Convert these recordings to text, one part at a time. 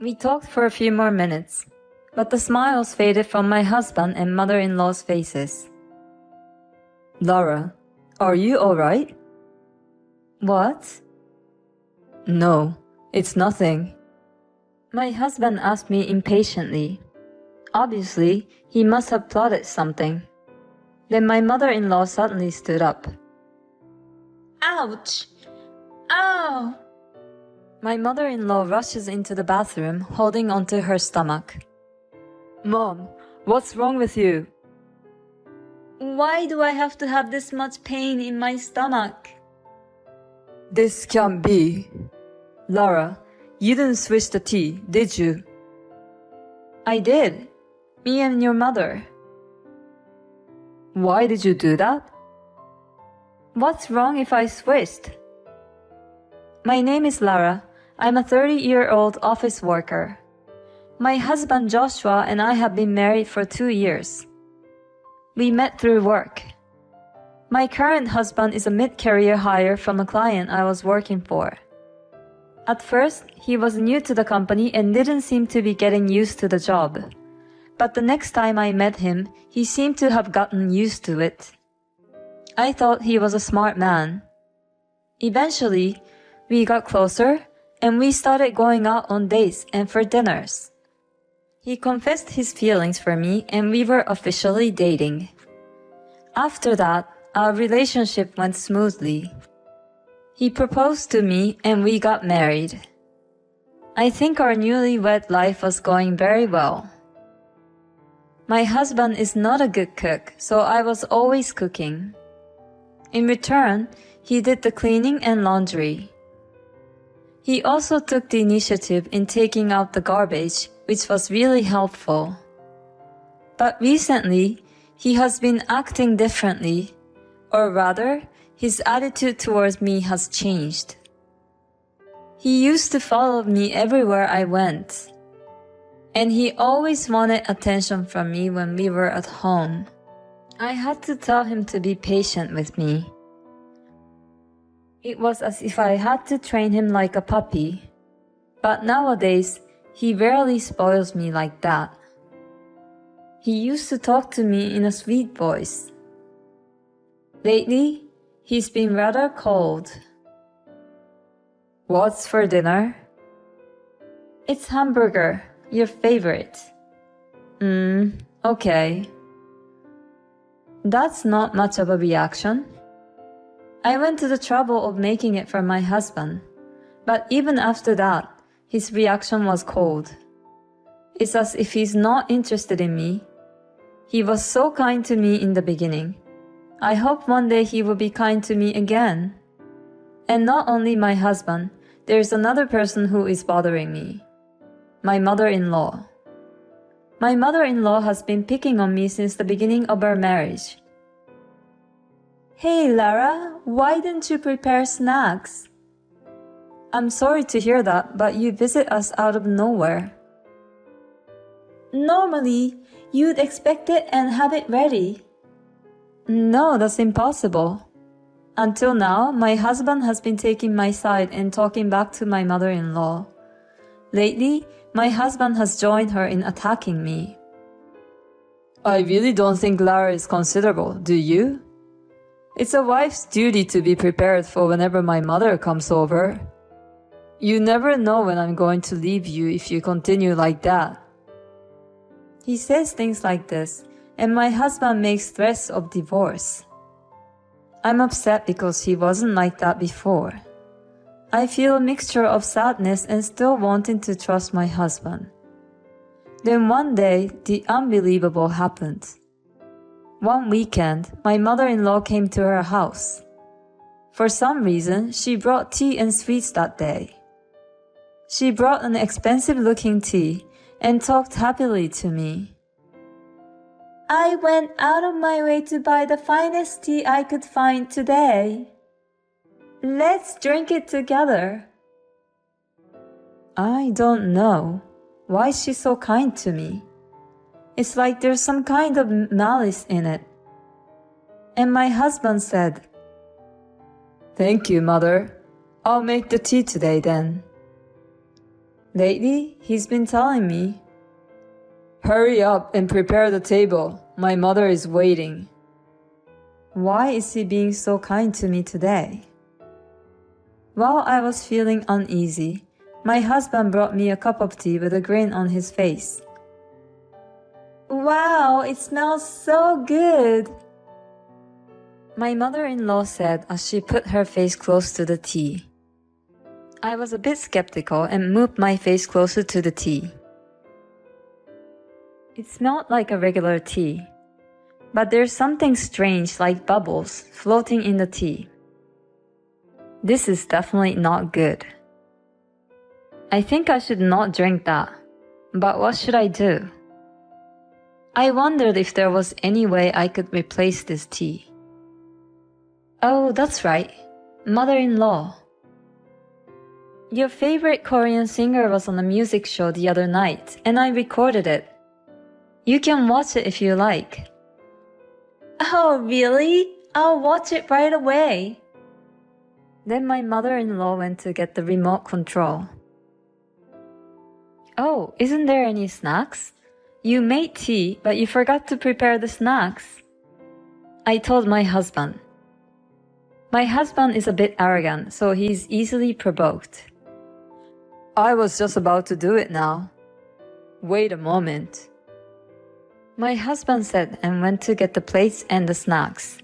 We talked for a few more minutes, but the smiles faded from my husband and mother-in-law's faces. Lara, are you alright? What? No, it's nothing. My husband asked me impatiently. Obviously, he must have plotted something. Then my mother-in-law suddenly stood up. Ouch! Ow! My mother-in-law rushes into the bathroom, holding onto her stomach. Mom, what's wrong with you? Why do I have to have this much pain in my stomach? This can't be. Lara, you didn't switch the tea, did you? I did. Me and your mother. Why did you do that? What's wrong if I switched? My name is Lara. I'm a 30-year-old office worker. My husband Joshua and I have been married for 2 years. We met through work. My current husband is a mid-career hire from a client I was working for. At first, he was new to the company and didn't seem to be getting used to the job. But the next time I met him, he seemed to have gotten used to it. I thought he was a smart man. Eventually, we got closer and we started going out on dates and for dinners. He confessed his feelings for me and we were officially dating. After that, our relationship went smoothly. He proposed to me and we got married. I think our newlywed life was going very well. My husband is not a good cook, so I was always cooking. In return, he did the cleaning and laundry. He also took the initiative in taking out the garbage, which was really helpful. But recently, he has been acting differently, or rather, his attitude towards me has changed. He used to follow me everywhere I went, and he always wanted attention from me when we were at home. I had to tell him to be patient with me. It was as if I had to train him like a puppy. But nowadays, he rarely spoils me like that. He used to talk to me in a sweet voice. Lately, he's been rather cold. What's for dinner? It's hamburger, your favorite. Okay. That's not much of a reaction. I went to the trouble of making it for my husband, but even after that, his reaction was cold. It's as if he's not interested in me. He was so kind to me in the beginning. I hope one day he will be kind to me again. And not only my husband, there's another person who is bothering me. My mother-in-law. My mother-in-law has been picking on me since the beginning of our marriage. Hey Lara, why didn't you prepare snacks? I'm sorry to hear that, but you visit us out of nowhere. Normally, you'd expect it and have it ready. No, that's impossible. Until now, my husband has been taking my side and talking back to my mother-in-law. Lately, my husband has joined her in attacking me. I really don't think Lara is considerable, do you? It's a wife's duty to be prepared for whenever my mother comes over. You never know when I'm going to leave you if you continue like that. He says things like this, and my husband makes threats of divorce. I'm upset because he wasn't like that before. I feel a mixture of sadness and still wanting to trust my husband. Then one day, the unbelievable happened. One weekend, my mother-in-law came to her house. For some reason, she brought tea and sweets that day. She brought an expensive-looking tea and talked happily to me. I went out of my way to buy the finest tea I could find today. Let's drink it together. I don't know. Why is she so kind to me? It's like there's some kind of malice in it. And my husband said, Thank you, Mother. I'll make the tea today then. Lately, he's been telling me. Hurry up and prepare the table. My mother is waiting. Why is he being so kind to me today? While I was feeling uneasy, my husband brought me a cup of tea with a grin on his face. Wow, it smells so good! My mother-in-law said as she put her face close to the tea. I was a bit skeptical and moved my face closer to the tea. It smelled like a regular tea, but there's something strange like bubbles floating in the tea. This is definitely not good. I think I should not drink that, but what should I do? I wondered if there was any way I could replace this tea. Oh, that's right, mother-in-law. Your favorite Korean singer was on a music show the other night, and I recorded it. You can watch it if you like. Oh, really? I'll watch it right away. Then my mother-in-law went to get the remote control. Oh, isn't there any snacks? You made tea, but you forgot to prepare the snacks. I told my husband. My husband is a bit arrogant, so he's easily provoked. I was just about to do it now. Wait a moment. My husband said and went to get the plates and the snacks.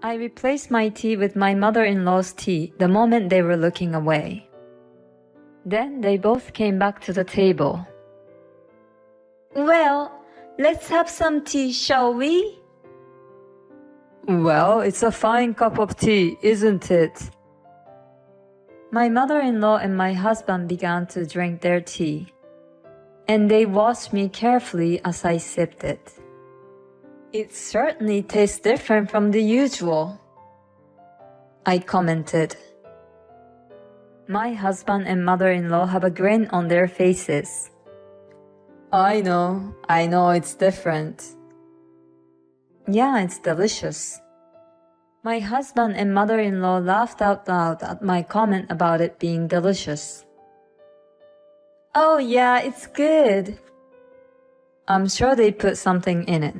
I replaced my tea with my mother-in-law's tea the moment they were looking away. Then they both came back to the table. Well, let's have some tea, shall we? Well, it's a fine cup of tea, isn't it? My mother-in-law and my husband began to drink their tea, and they watched me carefully as I sipped it. It certainly tastes different from the usual, I commented. My husband and mother-in-law have a grin on their faces. I know it's different. Yeah, it's delicious. My husband and mother-in-law laughed out loud at my comment about it being delicious. Oh yeah, it's good. I'm sure they put something in it.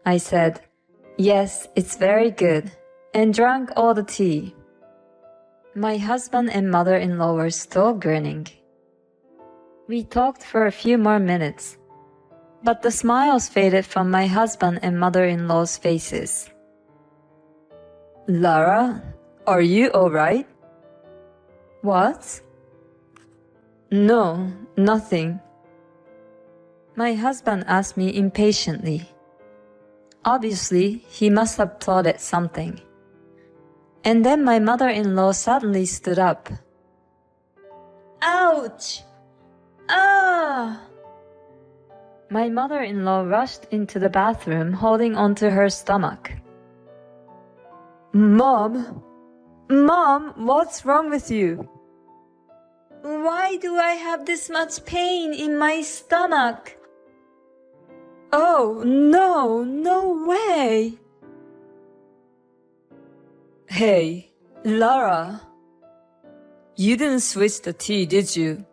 I said, yes, it's very good, and drank all the tea. My husband and mother-in-law were still grinning. We talked for a few more minutes, but the smiles faded from my husband and mother-in-law's faces. Lara, are you alright? What? No, nothing. My husband asked me impatiently. Obviously, he must have plotted something. And then my mother-in-law suddenly stood up. Ouch! Ah! My mother-in-law rushed into the bathroom holding onto her stomach. Mom, what's wrong with you? Why do I have this much pain in my stomach? Oh, no way! Hey, Lara. You didn't switch the tea, did you?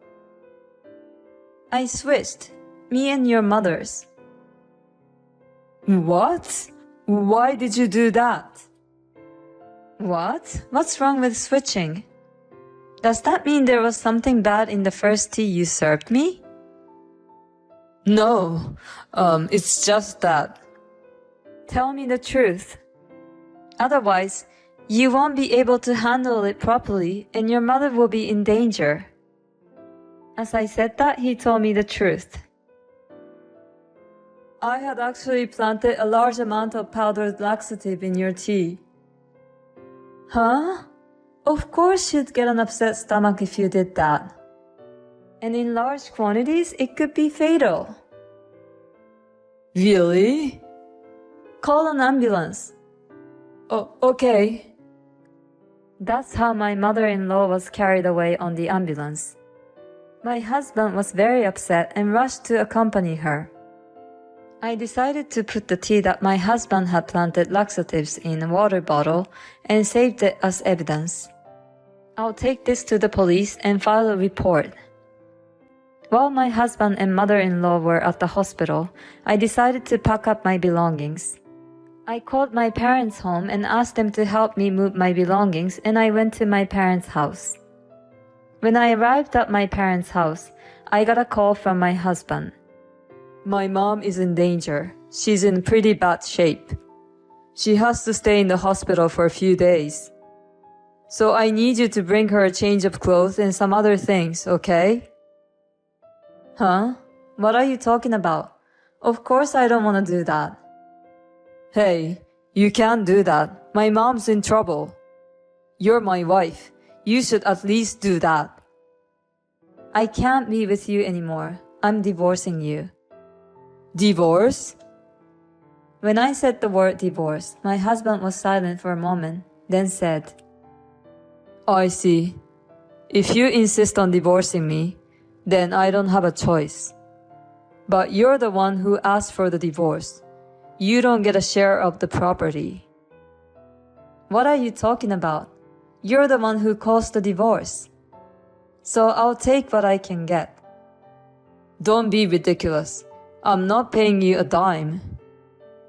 I switched. Me and your mother's. What? Why did you do that? What? What's wrong with switching? Does that mean there was something bad in the first tea you served me? No, it's just that. Tell me the truth. Otherwise, you won't be able to handle it properly and your mother will be in danger. As I said that, he told me the truth. I had actually planted a large amount of powdered laxative in your tea. Huh? Of course you'd get an upset stomach if you did that. And in large quantities, it could be fatal. Really? Call an ambulance. Oh, okay. That's how my mother-in-law was carried away on the ambulance. My husband was very upset and rushed to accompany her. I decided to put the tea that my husband had planted laxatives in a water bottle and saved it as evidence. I'll take this to the police and file a report. While my husband and mother-in-law were at the hospital, I decided to pack up my belongings. I called my parents' home and asked them to help me move my belongings, and I went to my parents' house. When I arrived at my parents' house, I got a call from my husband. My mom is in danger. She's in pretty bad shape. She has to stay in the hospital for a few days. So I need you to bring her a change of clothes and some other things, okay? Huh? What are you talking about? Of course I don't want to do that. Hey, you can't do that. My mom's in trouble. You're my wife. You should at least do that. I can't be with you anymore. I'm divorcing you. Divorce? When I said the word divorce, my husband was silent for a moment, then said, I see. If you insist on divorcing me, then I don't have a choice. But you're the one who asked for the divorce. You don't get a share of the property. What are you talking about? You're the one who caused the divorce. So I'll take what I can get. Don't be ridiculous. I'm not paying you a dime.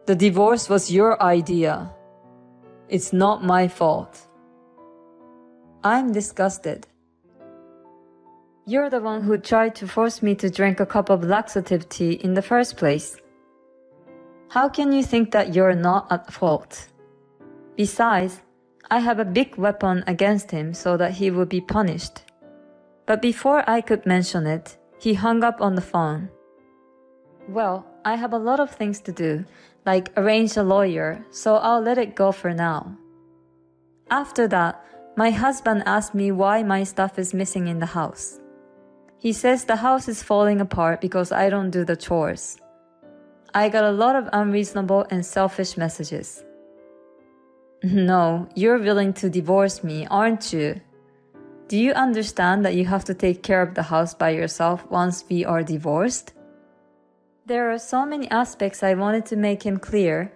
The divorce was your idea. It's not my fault. I'm disgusted. You're the one who tried to force me to drink a cup of laxative tea in the first place. How can you think that you're not at fault? Besides, I have a big weapon against him so that he will be punished. But before I could mention it, he hung up on the phone. Well, I have a lot of things to do, like arrange a lawyer, so I'll let it go for now. After that, my husband asked me why my stuff is missing in the house. He says the house is falling apart because I don't do the chores. I got a lot of unreasonable and selfish messages. No, you're willing to divorce me, aren't you? Do you understand that you have to take care of the house by yourself once we are divorced? There are so many aspects I wanted to make him clear,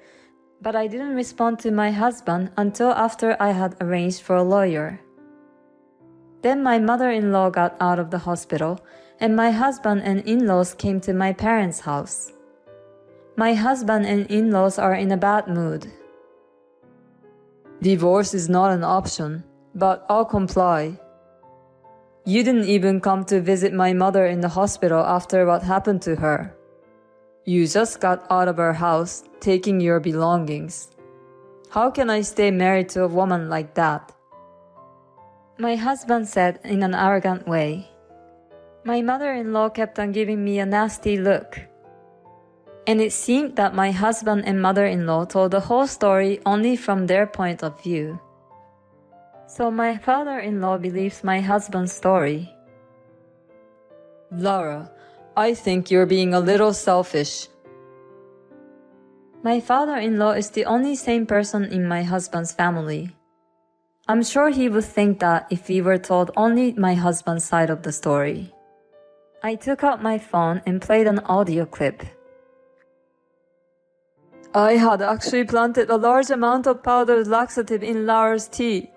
but I didn't respond to my husband until after I had arranged for a lawyer. Then my mother-in-law got out of the hospital, and my husband and in-laws came to my parents' house. My husband and in-laws are in a bad mood. Divorce is not an option, but I'll comply. You didn't even come to visit my mother in the hospital after what happened to her. You just got out of our house, taking your belongings. How can I stay married to a woman like that? My husband said in an arrogant way. My mother-in-law kept on giving me a nasty look. And it seemed that my husband and mother-in-law told the whole story only from their point of view. So my father-in-law believes my husband's story. Lara, I think you're being a little selfish. My father-in-law is the only sane person in my husband's family. I'm sure he would think that if we were told only my husband's side of the story. I took out my phone and played an audio clip. I had actually planted a large amount of powdered laxative in Lara's tea.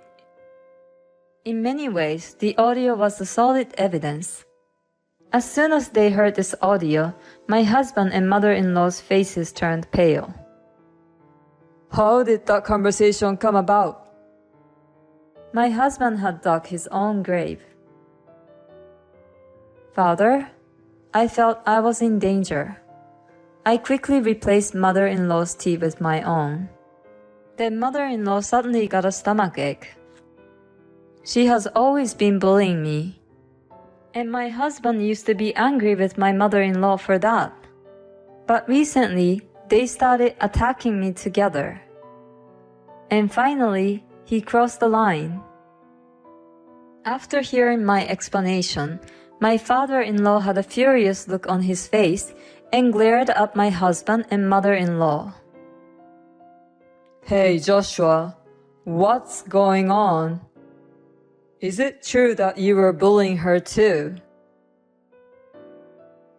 In many ways, the audio was the solid evidence. As soon as they heard this audio, my husband and mother-in-law's faces turned pale. How did that conversation come about? My husband had dug his own grave. Father, I felt I was in danger. I quickly replaced mother-in-law's tea with my own. Then mother-in-law suddenly got a stomachache. She has always been bullying me. And my husband used to be angry with my mother-in-law for that. But recently, they started attacking me together. And finally, he crossed the line. After hearing my explanation, my father-in-law had a furious look on his face and glared at my husband and mother-in-law. Hey Joshua, what's going on? Is it true that you were bullying her too?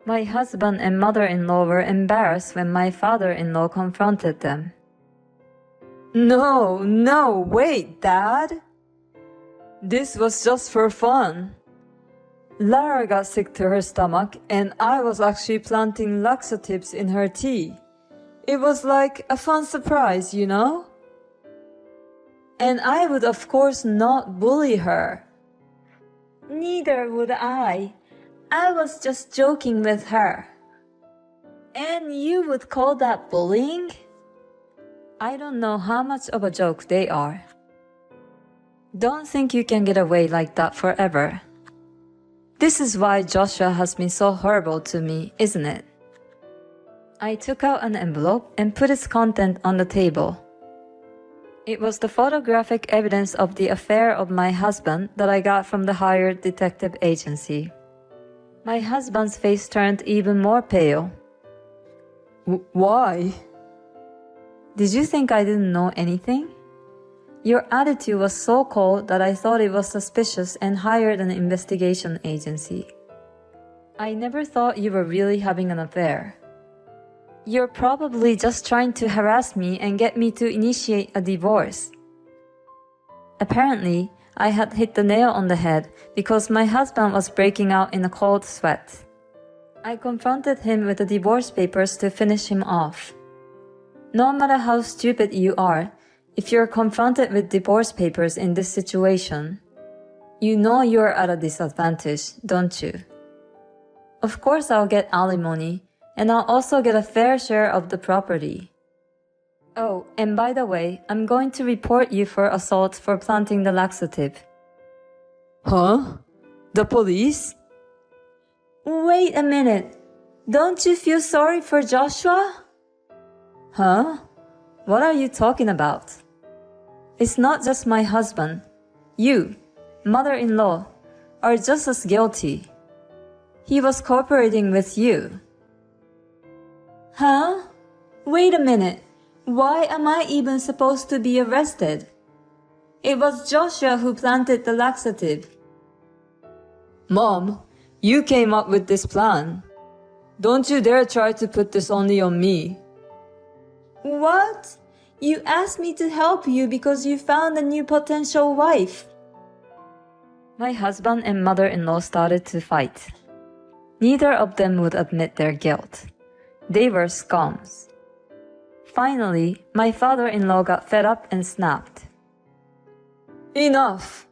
My husband and mother-in-law were embarrassed when my father-in-law confronted them. No, wait, Dad. This was just for fun. Lara got sick to her stomach and I was actually planting laxatives in her tea. It was like a fun surprise, you know? And I would of course not bully her. Neither would I. I was just joking with her. And you would call that bullying? I don't know how much of a joke they are. Don't think you can get away like that forever. This is why Joshua has been so horrible to me, isn't it? I took out an envelope and put its content on the table. It was the photographic evidence of the affair of my husband that I got from the hired detective agency. My husband's face turned even more pale. Why? Did you think I didn't know anything? Your attitude was so cold that I thought it was suspicious and hired an investigation agency. I never thought you were really having an affair. You're probably just trying to harass me and get me to initiate a divorce. Apparently, I had hit the nail on the head because my husband was breaking out in a cold sweat. I confronted him with the divorce papers to finish him off. No matter how stupid you are, if you're confronted with divorce papers in this situation, you know you're at a disadvantage, don't you? Of course I'll get alimony, and I'll also get a fair share of the property. Oh, and by the way, I'm going to report you for assault for planting the laxative. Huh? The police? Wait a minute. Don't you feel sorry for Joshua? Huh? What are you talking about? It's not just my husband. You, mother-in-law, are just as guilty. He was cooperating with you. Huh? Wait a minute. Why am I even supposed to be arrested? It was Joshua who planted the laxative. Mom, you came up with this plan. Don't you dare try to put this only on me. What? You asked me to help you because you found a new potential wife. My husband and mother-in-law started to fight. Neither of them would admit their guilt. They were scums. Finally, my father-in-law got fed up and snapped. Enough!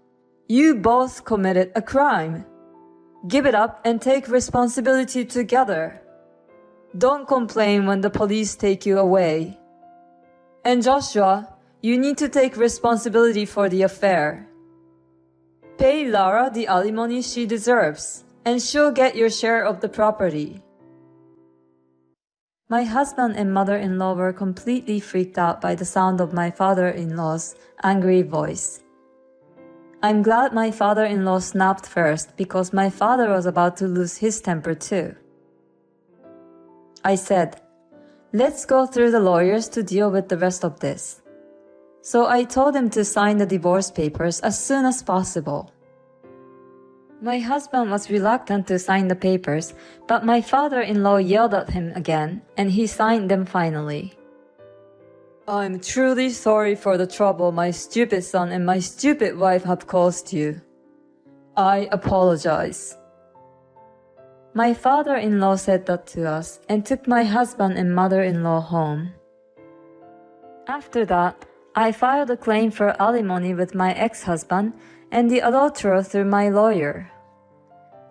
You both committed a crime. Give it up and take responsibility together. Don't complain when the police take you away. And Joshua, you need to take responsibility for the affair. Pay Lara the alimony she deserves, and she'll get your share of the property. My husband and mother-in-law were completely freaked out by the sound of my father-in-law's angry voice. I'm glad my father-in-law snapped first because my father was about to lose his temper too. I said, let's go through the lawyers to deal with the rest of this. So I told him to sign the divorce papers as soon as possible. My husband was reluctant to sign the papers, but my father-in-law yelled at him again, and he signed them finally. I'm truly sorry for the trouble my stupid son and my stupid wife have caused you. I apologize. My father-in-law said that to us and took my husband and mother-in-law home. After that, I filed a claim for alimony with my ex-husband and the adulterer through my lawyer.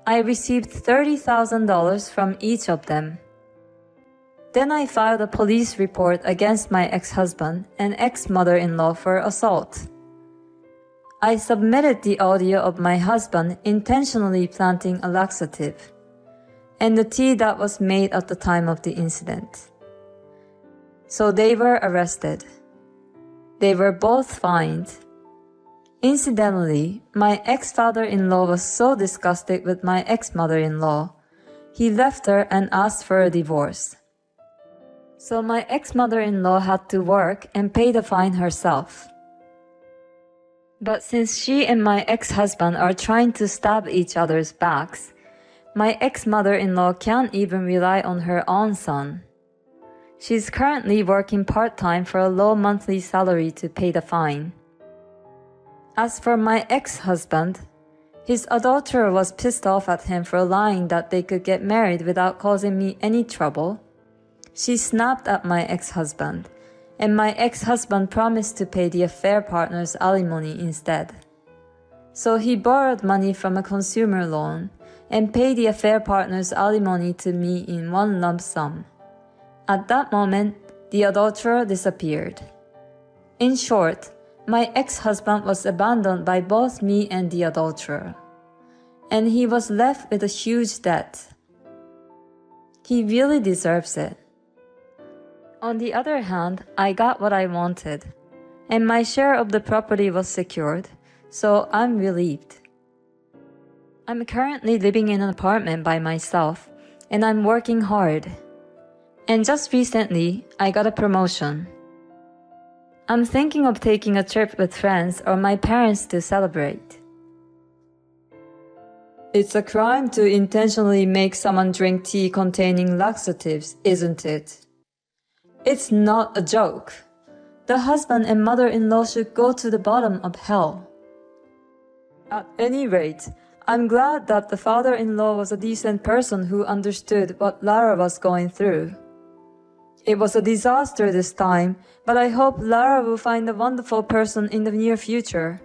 I received $30,000 from each of them. Then I filed a police report against my ex-husband and ex-mother-in-law for assault. I submitted the audio of my husband intentionally planting a laxative, and the tea that was made at the time of the incident. So they were arrested. They were both fined. Incidentally, my ex-father-in-law was so disgusted with my ex-mother-in-law, he left her and asked for a divorce. So my ex-mother-in-law had to work and pay the fine herself. But since she and my ex-husband are trying to stab each other's backs, my ex-mother-in-law can't even rely on her own son. She's currently working part-time for a low monthly salary to pay the fine. As for my ex-husband, his adulterer was pissed off at him for lying that they could get married without causing me any trouble. She snapped at my ex-husband, and my ex-husband promised to pay the affair partner's alimony instead. So he borrowed money from a consumer loan and paid the affair partner's alimony to me in one lump sum. At that moment, the adulterer disappeared. In short, my ex-husband was abandoned by both me and the adulterer, and he was left with a huge debt. He really deserves it. On the other hand, I got what I wanted, and my share of the property was secured, so I'm relieved. I'm currently living in an apartment by myself, and I'm working hard. And just recently, I got a promotion. I'm thinking of taking a trip with friends or my parents to celebrate. It's a crime to intentionally make someone drink tea containing laxatives, isn't it? It's not a joke. The husband and mother-in-law should go to the bottom of hell. At any rate, I'm glad that the father-in-law was a decent person who understood what Lara was going through. It was a disaster this time, but I hope Lara will find a wonderful person in the near future.